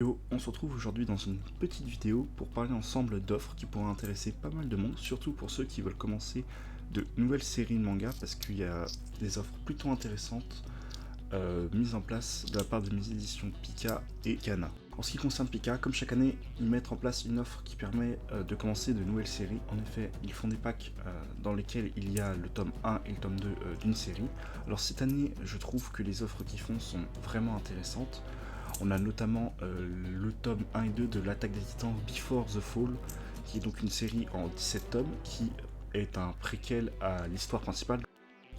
On se retrouve aujourd'hui dans une petite vidéo pour parler ensemble d'offres qui pourraient intéresser pas mal de monde, surtout pour ceux qui veulent commencer de nouvelles séries de manga, parce qu'il y a des offres plutôt intéressantes mises en place de la part de mes éditions Pika et Kana. En ce qui concerne Pika, comme chaque année, ils mettent en place une offre qui permet de commencer de nouvelles séries. En effet, ils font des packs dans lesquels il y a le tome 1 et le tome 2 d'une série. Alors cette année, je trouve que les offres qu'ils font sont vraiment intéressantes. On a notamment le tome 1 et 2 de l'Attaque des Titans Before the Fall, qui est donc une série en 17 tomes, qui est un préquel à l'histoire principale.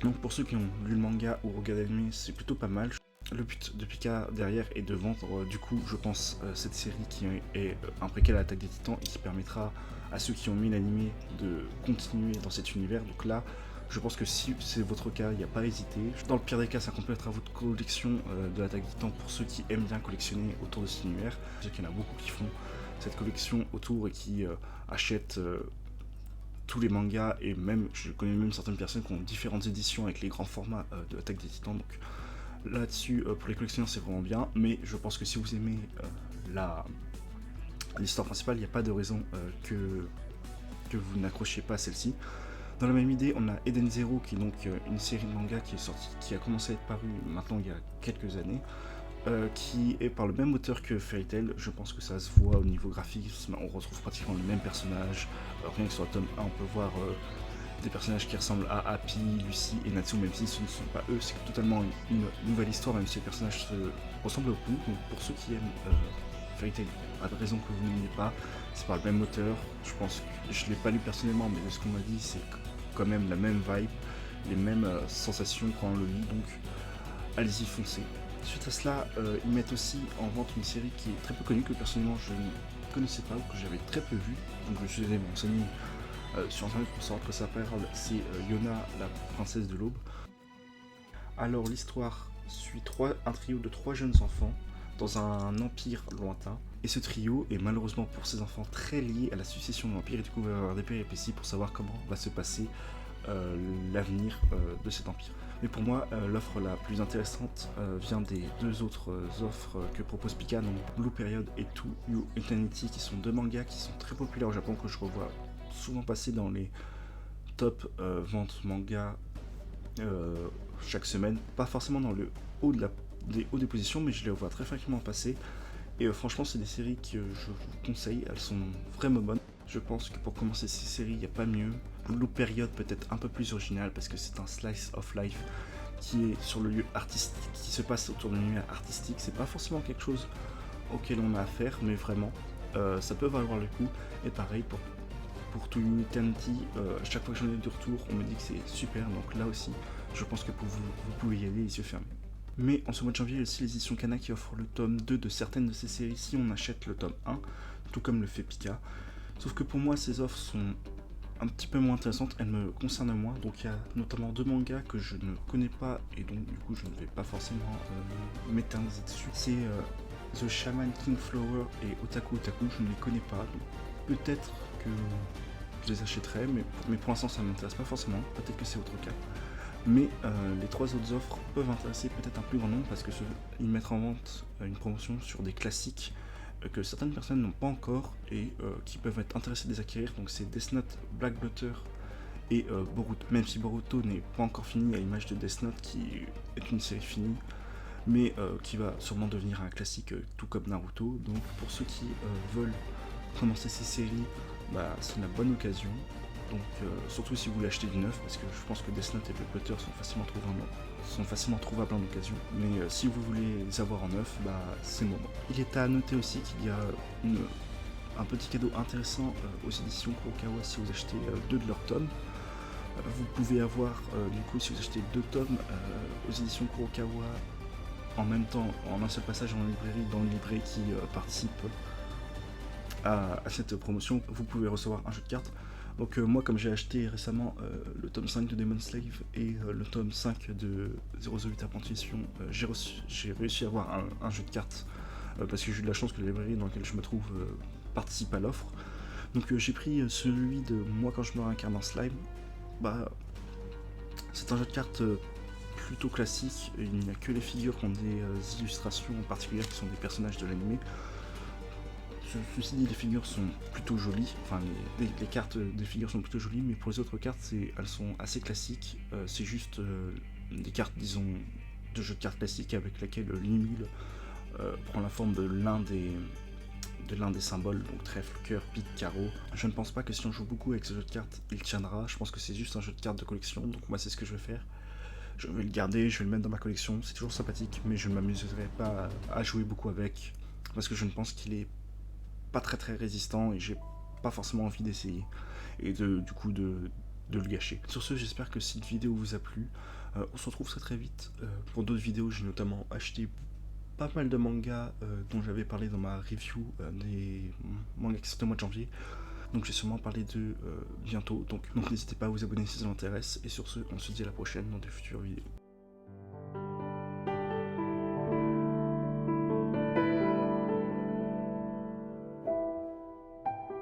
Donc pour ceux qui ont lu le manga ou regardé l'anime, c'est plutôt pas mal. Le but de Pika derrière est de vendre du coup je pense cette série qui est un préquel à l'Attaque des Titans et qui permettra à ceux qui ont mis l'anime de continuer dans cet univers. Donc là je pense que si c'est votre cas, il n'y a pas à hésiter. Dans le pire des cas, ça complétera votre collection de l'Attaque des Titans pour ceux qui aiment bien collectionner autour de cet univers. Je sais qu'il y en a beaucoup qui font cette collection autour et qui achètent tous les mangas, et même je connais même certaines personnes qui ont différentes éditions avec les grands formats de l'Attaque des Titans. Donc là-dessus, pour les collectionneurs, c'est vraiment bien. Mais je pense que si vous aimez l'histoire principale, il n'y a pas de raison que vous n'accrochiez pas à celle-ci. Dans la même idée, on a Eden Zero, qui est donc une série de manga qui est sortie, qui a commencé à être parue maintenant il y a quelques années, qui est par le même auteur que Fairy Tail. Je pense que ça se voit au niveau graphisme, on retrouve pratiquement le même personnage. Rien que sur le tome 1, on peut voir des personnages qui ressemblent à Happy, Lucy et Natsu, même si ce ne sont pas eux, c'est totalement une nouvelle histoire, même si les personnages se ressemblent beaucoup. Donc pour ceux qui aiment Fairy Tail, pas de raison que vous n'aimiez pas, c'est par le même auteur. Je pense que je ne l'ai pas lu personnellement, mais de ce qu'on m'a dit, c'est quand même la même vibe, les mêmes sensations quand on le lit, donc allez-y, foncez. Suite à cela, ils mettent aussi en vente une série qui est très peu connue, que personnellement je ne connaissais pas ou que j'avais très peu vu, donc je suis allé m'enseigner sur internet pour savoir que ça parle. C'est Yona, la princesse de l'aube. Alors l'histoire suit un trio de 3 jeunes enfants dans un empire lointain, et ce trio est malheureusement pour ces enfants très lié à la succession de l'empire, et du coup il va y avoir des péripéties pour savoir comment va se passer l'avenir de cet empire. Mais pour moi, l'offre la plus intéressante vient des deux autres offres que propose Pika, donc Blue Period et To You Eternity, qui sont deux mangas qui sont très populaires au Japon, que je revois souvent passer dans les top ventes manga chaque semaine. Pas forcément dans le haut des hauts des positions, mais je les vois très fréquemment passer. Et franchement, c'est des séries que je vous conseille, elles sont vraiment bonnes. Je pense que pour commencer ces séries, il n'y a pas mieux. Blue Period peut être un peu plus original parce que c'est un slice of life qui est sur le lieu artistique, qui se passe autour d'un univers artistique. C'est pas forcément quelque chose auquel on a affaire, mais vraiment, ça peut valoir le coup. Et pareil pour To You Eternity, chaque fois que j'en ai du retour, on me dit que c'est super. Donc là aussi, je pense que vous pouvez y aller les yeux fermés. Mais en ce mois de janvier, il y a aussi les éditions Kana qui offrent le tome 2 de certaines de ces séries si on achète le tome 1, tout comme le fait Pika. Sauf que pour moi, ces offres sont un petit peu moins intéressantes, elles me concernent moi. Donc il y a notamment 2 mangas que je ne connais pas et donc du coup je ne vais pas forcément m'éterniser dessus. C'est The Shaman King Flower et Otaku Otaku, je ne les connais pas. Donc peut-être que je les achèterai, mais pour l'instant ça ne m'intéresse pas forcément, peut-être que c'est votre cas. Mais les 3 autres offres peuvent intéresser peut-être un plus grand nombre parce qu'ils mettent en vente une promotion sur des classiques que certaines personnes n'ont pas encore et qui peuvent être intéressées de les acquérir. Donc c'est Death Note, Black Butter et Boruto. Même si Boruto n'est pas encore fini à l'image de Death Note qui est une série finie, mais qui va sûrement devenir un classique tout comme Naruto. Donc pour ceux qui veulent commencer ces séries, c'est une bonne occasion. Donc surtout si vous voulez acheter du neuf, parce que je pense que Death Note et Black Butter sont facilement trouvables en occasion. Mais si vous voulez les avoir en neuf, c'est le moment. Il est à noter aussi qu'il y a un petit cadeau intéressant aux éditions Kurokawa si vous achetez 2 de leurs tomes. Vous pouvez avoir du coup, si vous achetez 2 tomes aux éditions Kurokawa en même temps, en un seul passage dans le livret qui participe à cette promotion, vous pouvez recevoir un jeu de cartes. Donc moi, comme j'ai acheté récemment le tome 5 de Demon Slave et le tome 5 de 008 Apprentition, j'ai réussi à avoir un jeu de cartes parce que j'ai eu de la chance que la librairie dans laquelle je me trouve participe à l'offre. Donc j'ai pris celui de Moi quand je me réincarne en slime. C'est un jeu de cartes plutôt classique, il n'y a que les figures qui ont des illustrations particulières qui sont des personnages de l'anime. Ceci dit, les figures sont plutôt jolies, enfin les cartes des figures sont plutôt jolies, mais pour les autres cartes, elles sont assez classiques. C'est juste des cartes, disons, de jeux de cartes classiques avec lesquelles l'Imul prend la forme de l'un des symboles, donc trèfle, cœur, pique, carreau. Je ne pense pas que si on joue beaucoup avec ce jeu de cartes, il tiendra. Je pense que c'est juste un jeu de cartes de collection, donc moi c'est ce que je vais faire. Je vais le garder, je vais le mettre dans ma collection, c'est toujours sympathique, mais je ne m'amuserai pas à jouer beaucoup avec, parce que je ne pense qu'il est pas très résistant et j'ai pas forcément envie d'essayer et du coup de le gâcher. Sur ce, j'espère que cette vidéo vous a plu. On se retrouve très vite pour d'autres vidéos. J'ai notamment acheté pas mal de mangas dont j'avais parlé dans ma review des mangas qui sortent au mois de janvier. Donc j'ai sûrement parlé d'eux bientôt. Donc n'hésitez pas à vous abonner si ça vous intéresse. Et sur ce, on se dit à la prochaine dans de futures vidéos.